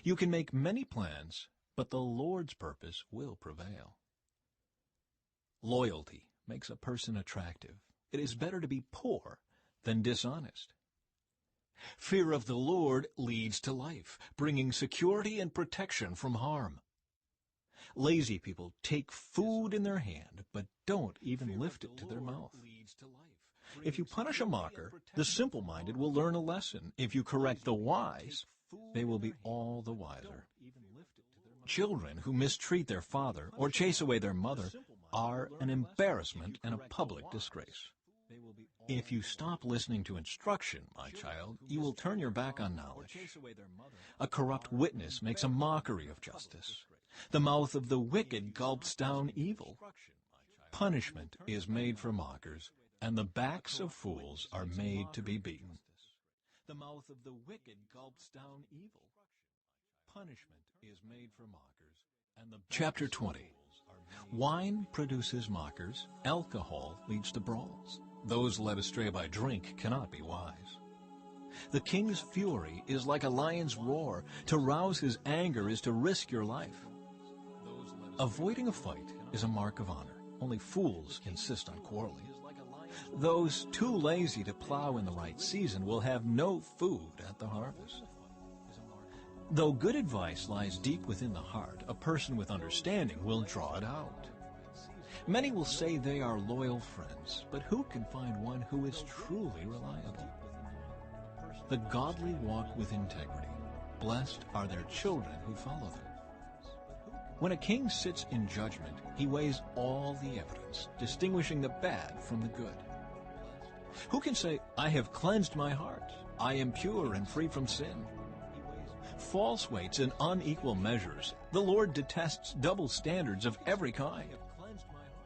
You can make many plans, but the Lord's purpose will prevail. Loyalty makes a person attractive. It is better to be poor than dishonest. Fear of the Lord leads to life, bringing security and protection from harm. Lazy people take food in their hand, but don't even lift it to their mouth. If you punish a mocker, the simple-minded will learn a lesson. If you correct the wise, they will be all the wiser. Children who mistreat their father or chase away their mother are an embarrassment and a public disgrace. If you stop listening to instruction, my child, you will turn your back on knowledge. A corrupt witness makes a mockery of justice. The mouth of the wicked gulps down evil. Punishment is made for mockers, and the backs of fools are made to be beaten. The mouth of the wicked gulps down evil. Punishment is made for mockers, and the Chapter 20. Wine produces mockers, alcohol leads to brawls. Those led astray by drink cannot be wise. The king's fury is like a lion's roar. To rouse his anger is to risk your life. Avoiding a fight is a mark of honor. Only fools insist on quarreling. Those too lazy to plow in the right season will have no food at the harvest. Though good advice lies deep within the heart, a person with understanding will draw it out. Many will say they are loyal friends, but who can find one who is truly reliable? The godly walk with integrity. Blessed are their children who follow them. When a king sits in judgment, he weighs all the evidence, distinguishing the bad from the good. Who can say, I have cleansed my heart, I am pure and free from sin? False weights and unequal measures. The Lord detests double standards of every kind.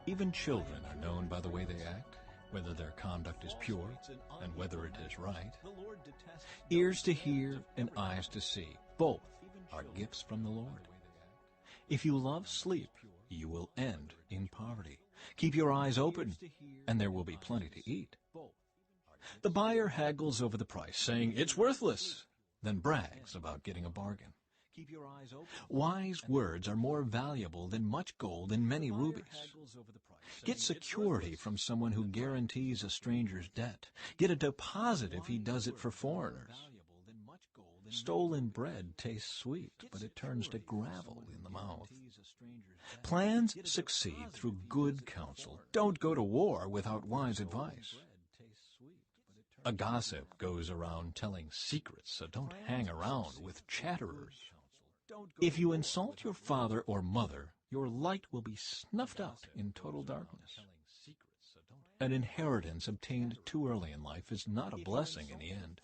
Even children are known by the way they act, whether their conduct is pure and whether it is right. Ears to hear and eyes to see, both are gifts from the Lord. If you love sleep, you will end in poverty. Keep your eyes open, and there will be plenty to eat. The buyer haggles over the price, saying, it's worthless, then brags about getting a bargain. Wise words are more valuable than much gold and many rubies. Get security from someone who guarantees a stranger's debt. Get a deposit if he does it for foreigners. Stolen bread tastes sweet, but it turns to gravel in the mouth. Plans succeed through good counsel. Don't go to war without wise advice. A gossip goes around telling secrets, so don't hang around with chatterers. If you insult your father or mother, your light will be snuffed out in total darkness. An inheritance obtained too early in life is not a blessing in the end.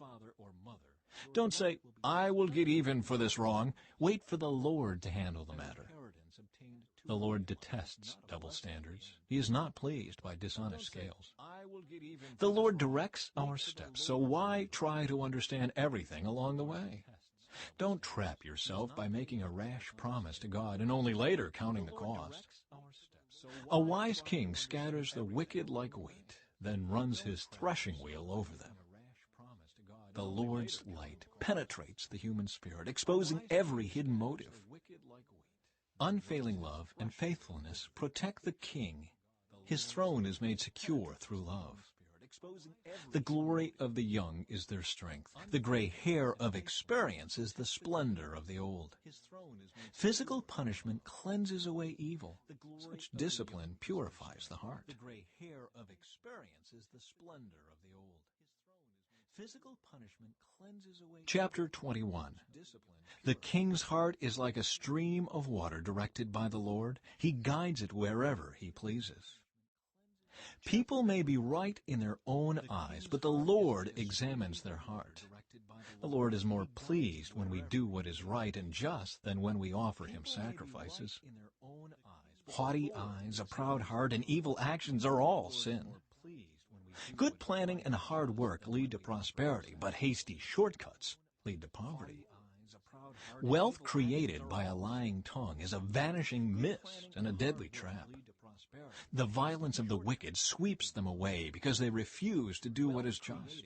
Don't say, I will get even for this wrong. Wait for the Lord to handle the matter. The Lord detests double standards. He is not pleased by dishonest scales. The Lord directs our steps, so why try to understand everything along the way? Don't trap yourself by making a rash promise to God and only later counting the cost. A wise king scatters the wicked like wheat, then runs his threshing wheel over them. The Lord's light penetrates the human spirit, exposing every hidden motive. Unfailing love and faithfulness protect the king. His throne is made secure through love. The glory of the young is their strength. The gray hair of experience is the splendor of the old. Physical punishment cleanses away evil. Such discipline purifies the heart. The gray hair of experience is the splendor of the old. Physical punishment cleanses away. Chapter 21. The king's heart is like a stream of water directed by the Lord. He guides it wherever he pleases. People may be right in their own eyes, but the Lord examines their heart. The Lord is more pleased when we do what is right and just than when we offer him sacrifices. Haughty eyes, a proud heart, and evil actions are all sin. Good planning and hard work lead to prosperity, but hasty shortcuts lead to poverty. Wealth created by a lying tongue is a vanishing mist and a deadly trap. The violence of the wicked sweeps them away because they refuse to do what is just.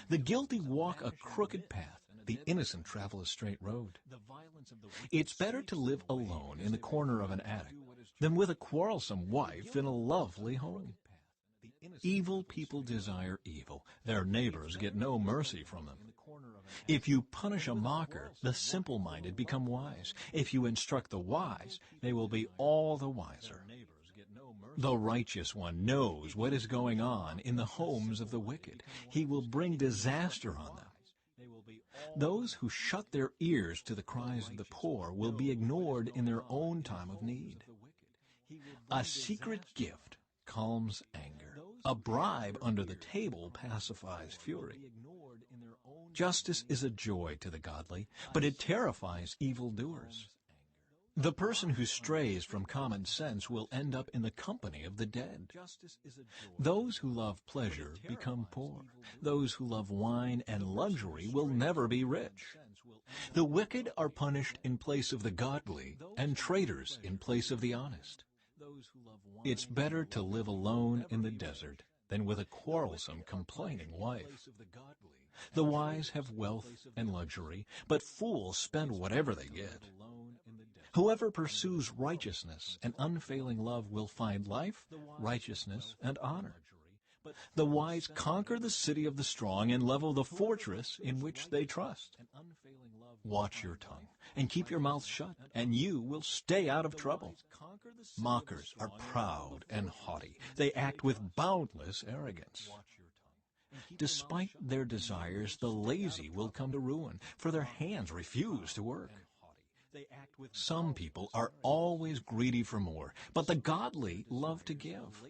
The guilty walk a crooked path. the innocent travel a straight road. It's better to live alone in the corner of an attic than with a quarrelsome wife in a lovely home. Evil people desire evil. Their neighbors get no mercy from them. If you punish a mocker, the simple-minded become wise. If you instruct the wise, they will be all the wiser. The righteous one knows what is going on in the homes of the wicked. He will bring disaster on them. Those who shut their ears to the cries of the poor will be ignored in their own time of need. A secret gift calms anger. A bribe under the table pacifies fury. Justice is a joy to the godly, but it terrifies evildoers. The person who strays from common sense will end up in the company of the dead. Those who love pleasure become poor. Those who love wine and luxury will never be rich. The wicked are punished in place of the godly, and traitors in place of the honest. It's better to live alone in the desert than with a quarrelsome, complaining wife. The wise have wealth and luxury, but fools spend whatever they get. Whoever pursues righteousness and unfailing love will find life, righteousness, and honor. The wise conquer the city of the strong and level the fortress in which they trust. Watch your tongue and keep your mouth shut, and you will stay out of trouble. Mockers are proud and haughty. They act with boundless arrogance. Despite their desires, the lazy will come to ruin, for their hands refuse to work. Some people are always greedy for more, but the godly love to give.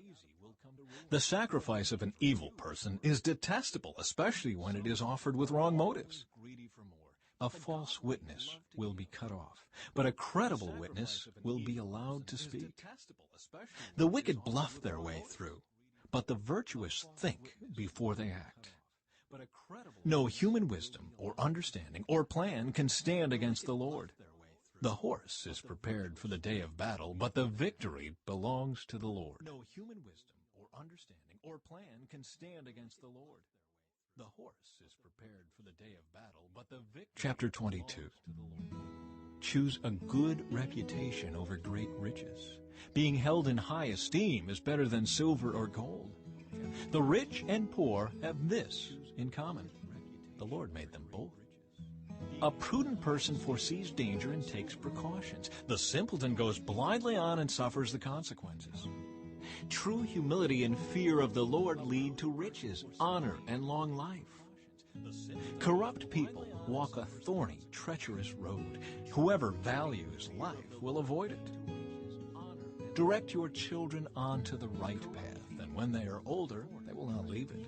The sacrifice of an evil person is detestable, especially when it is offered with wrong motives. A false witness will be cut off, but a credible witness will be allowed to speak. The wicked bluff their way through, but the virtuous think before they act. No human wisdom or understanding or plan can stand against the Lord. The horse is prepared for the day of battle, but the victory belongs to the Lord. No human wisdom or understanding or plan can stand against the Lord. The horse is prepared for the day of battle, but the victory Chapter 22. Choose a good reputation over great riches. Being held in high esteem is better than silver or gold. The rich and poor have this in common: the Lord made them both. A prudent person foresees danger and takes precautions. The simpleton goes blindly on and suffers the consequences. True humility and fear of the Lord lead to riches, honor, and long life. Corrupt people walk a thorny, treacherous road. Whoever values life will avoid it. Direct your children onto the right path, and when they are older, they will not leave it.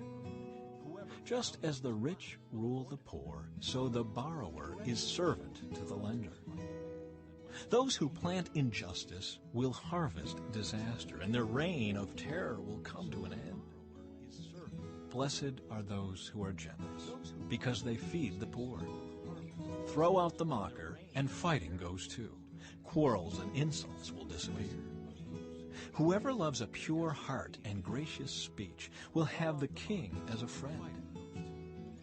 Just as the rich rule the poor, so the borrower is servant to the lender. Those who plant injustice will harvest disaster, and their reign of terror will come to an end. Blessed are those who are generous, because they feed the poor. Throw out the mocker, and fighting goes too. Quarrels and insults will disappear. Whoever loves a pure heart and gracious speech will have the king as a friend.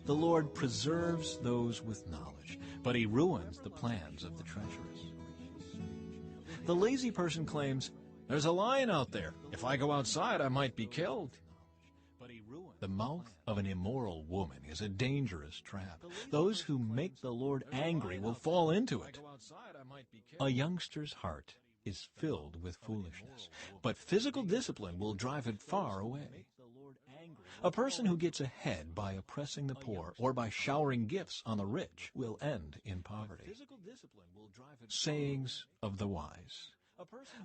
The Lord preserves those with knowledge, but he ruins the plans of the treacherous. The lazy person claims, "There's a lion out there. If I go outside, I might be killed." The mouth of an immoral woman is a dangerous trap. Those who make the Lord angry will fall into it. A youngster's heart is filled with foolishness, but physical discipline will drive it far away. A person who gets ahead by oppressing the poor or by showering gifts on the rich will end in poverty. Sayings of the wise.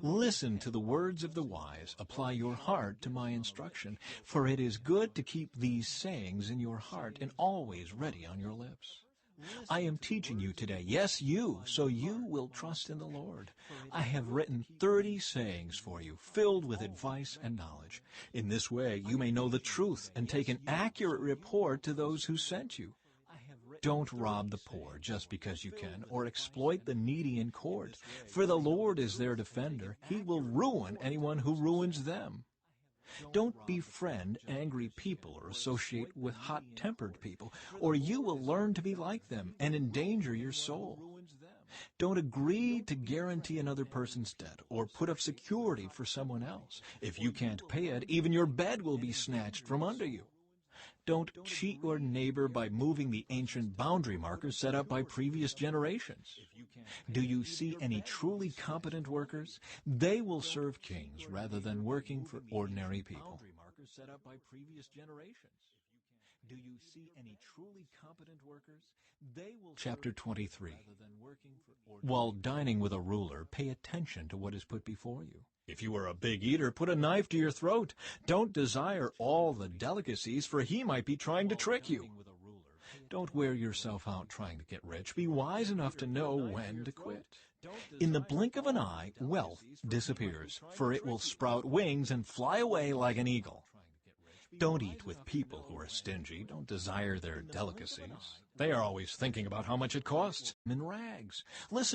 Listen to the words of the wise. Apply your heart to my instruction, for it is good to keep these sayings in your heart and always ready on your lips. I am teaching you today, yes, you, so you will trust in the Lord. I have written 30 sayings for you, filled with advice and knowledge. In this way, you may know the truth and take an accurate report to those who sent you. Don't rob the poor just because you can, or exploit the needy in court. For the Lord is their defender. He will ruin anyone who ruins them. Don't befriend angry people or associate with hot-tempered people, or you will learn to be like them and endanger your soul. Don't agree to guarantee another person's debt or put up security for someone else. If you can't pay it, even your bed will be snatched from under you. Don't cheat your neighbor by moving the ancient boundary markers set up by previous generations. Do you see any truly competent workers? They will serve kings rather than working for ordinary people. Do you see any truly competent workers? Chapter 23. While dining with a ruler, pay attention to what is put before you. If you are a big eater, put a knife to your throat. Don't desire all the delicacies, for he might be trying to trick you. Don't wear yourself out trying to get rich. Be wise enough to know when to quit. In the blink of an eye, wealth disappears, for it will sprout wings and fly away like an eagle. Don't eat with people who are stingy. Don't desire their delicacies. They are always thinking about how much it costs. In rags. Listen